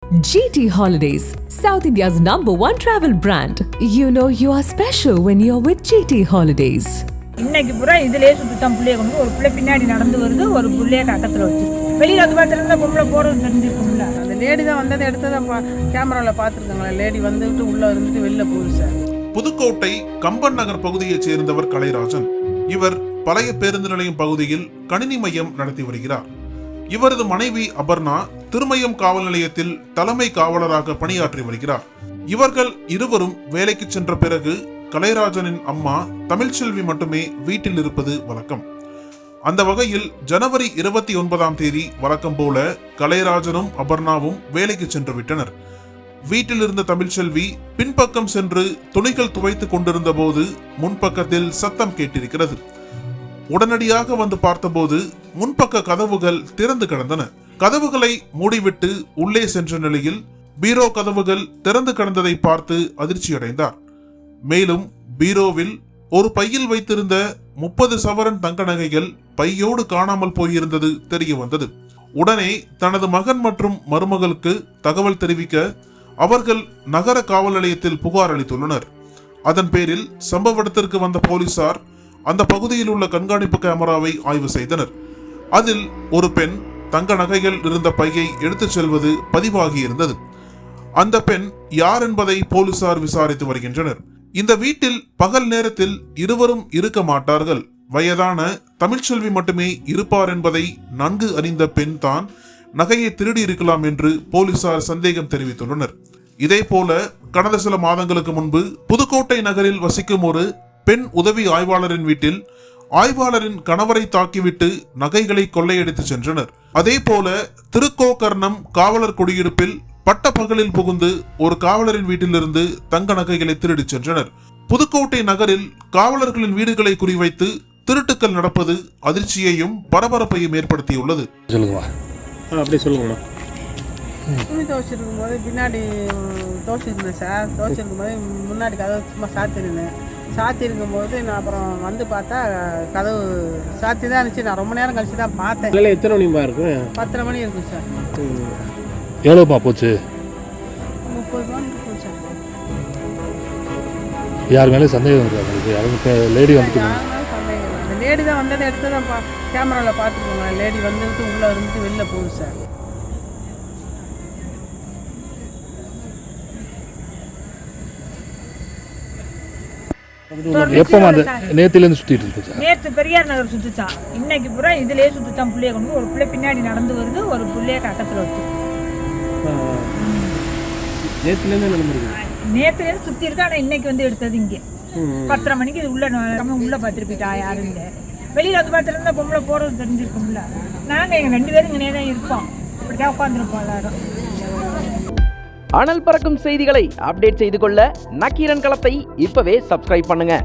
GT Holidays, South India's #1 travel brand. You know you are special when you're with GT Holidays. இன்னைக்கு பூரா இதுலயே சுத்தம் புள்ளைய கொண்டு ஒரு புள்ளை பின்னாடி நடந்து வருது, ஒரு புள்ளைய கட்டத்துல வச்சு வெளியில வந்து பார்த்துருந்தா பொம்பளை போறது தெரிஞ்சிருக்கும்ல. அந்த லேடி தான் வந்ததை எடுத்ததை கேமராவில் பார்த்துருக்காங்களா, லேடி வந்துட்டு உள்ளே இருந்துட்டு வெளில போகுது சார். புதுக்கோட்டை கம்பன் நகர் பகுதியைச் சேர்ந்தவர் கலைராஜன். இவர் பழைய பேருந்து நிலையம் பகுதியில் கணினி மையம் நடத்தி வருகிறார். இவரது மனைவி அபர்ணா திருமயம் காவல் நிலையத்தில் தலைமை காவலராக பணியாற்றி வருகிறார். இவர்கள் இருவரும் வேலைக்கு சென்ற பிறகு கலைராஜனின் அம்மா தமிழ்ச்செல்வி மட்டுமே வீட்டில் இருப்பது வழக்கம். அந்த வகையில் ஜனவரி 29 வழக்கம் போல கலைராஜனும் அபர்ணாவும் வேலைக்கு சென்று விட்டனர். வீட்டில் இருந்த தமிழ்ச்செல்வி பின்பக்கம் சென்று துணிகள் துவைத்துக் கொண்டிருந்த போது முன்பக்கத்தில் சத்தம் கேட்டிருக்கிறது. உடனடியாக வந்து பார்த்தபோது முன்பக்க கதவுகள் திறந்து கிடந்தன. கதவுகளை மூடிவிட்டு உள்ளே சென்ற நிலையில் பீரோ கதவுகள் திறந்து கிடந்ததை பார்த்து அதிர்ச்சியடைந்தார். மேலும் பீரோவில் ஒரு பையில் வைத்திருந்த 30 சவரன் தங்க நகைகள் பையோடு காணாமல் போயிருந்தது தெரிய வந்தது. உடனே தனது மகன் மற்றும் மருமகளுக்கு தகவல் தெரிவிக்க அவர்கள் நகர காவல் நிலையத்தில் புகார் அளித்துள்ளனர். அதன் பேரில் சம்பவ இடத்திற்கு வந்த போலீசார் அந்த பகுதியில் உள்ள கண்காணிப்பு கேமராவை ஆய்வு செய்தனர். அதில் ஒரு பெண் தங்க நகைகள் இருந்த பையை எடுத்துச் செல்வது பதிவாகி இருந்தது. அந்த பெண் யார் என்பதை போலீசார் விசாரித்து வருகின்றனர். இந்த வீட்டில் பகல் நேரத்தில் இருவரும் இருக்க மாட்டார்கள். வயதான தமிழ்ச்செல்வி மட்டுமே இருப்பார் என்பதை நன்கு அறிந்த பெண் தான் நகையை திருடி இருக்கலாம் என்று போலீசார் சந்தேகம் தெரிவித்துள்ளனர். இதே போல கடந்த சில மாதங்களுக்கு முன்பு புதுக்கோட்டை நகரில் வசிக்கும் ஒரு பெண் உதவி ஆய்வாளரின் வீட்டில் ஆய்வாளரின் கணவரை தாக்கிவிட்டு நகைகளை கொள்ளையடித்து சென்றனர். அதே போல திருக்கோகர்ணம் காவலர் குடியிருப்பில் பட்ட பகலில் புகுந்து ஒரு காவலரின் வீட்டிலிருந்து தங்க நகைகளை திருடி சென்றனர். புதுக்கோட்டை நகரில் காவலர்களின் வீடுகளை குறிவைத்து திருட்டுக்கள் நடப்பது அதிர்ச்சியையும் பரபரப்பையும் ஏற்படுத்தியுள்ளது. துணி துவைச்சிருக்கும் போது பின்னாடி துவைச்சிருந்தேன் சார். துவைச்சிருக்கும் போது முன்னாடி கதவு சும்மா சாத்திருக்கும் போது நான் அப்புறம் வந்து பார்த்தா கதவு சாத்தி தான் இருந்துச்சு. நான் ரொம்ப நேரம் கழிச்சு தான் பார்த்தேன். இல்லை, எத்தனை மணிப்பா இருக்கும்? 10:30 மணி இருக்கும் சார். எவ்வளோப்பா போச்சு? 30 மணி இருக்கும் சார். யார் மேலே சந்தேகம் இருக்காது? அவங்க லேடி வந்துட்டு சந்தேகம். அந்த லேடி தான் வந்ததை எடுத்ததை கேமராவில் பார்த்துருக்கோங்களா, லேடி வந்துட்டு உள்ளே இருந்துட்டு வெளில போகுது சார். எப்போ அந்த நேத்திலேருந்து சுற்றிட்டு இருக்கு? நேற்று பெரியார் நகர் சுத்துச்சான், இன்னைக்கு பூரா இதுலயே சுத்துச்சான் புள்ளைய கொண்டு ஒரு புள்ளை பின்னாடி நடந்து வருது, ஒரு புள்ளைய கட்டத்துல வச்சு நேத்துலேருந்து சுத்தி இருக்கு. ஆனா இன்னைக்கு வந்து எடுத்தது இங்கே 10:30 மணிக்கு இது உள்ள பார்த்துட்டு போயிட்டா. யாரும் இல்லை, வெளியில வந்து பார்த்துருந்தா பொம்பளை போறது தெரிஞ்சிருக்கும்ல. நாங்க எங்க 2 பேரும் இங்கே தான் இருப்போம், இப்படிதான் உட்காந்துருப்போம் எல்லாரும். அனல் பறக்கும் செய்திகளை அப்டேட் செய்து கொள்ள நக்கீரன் களத்தை இப்பவே சப்ஸ்கிரைப் பண்ணுங்க.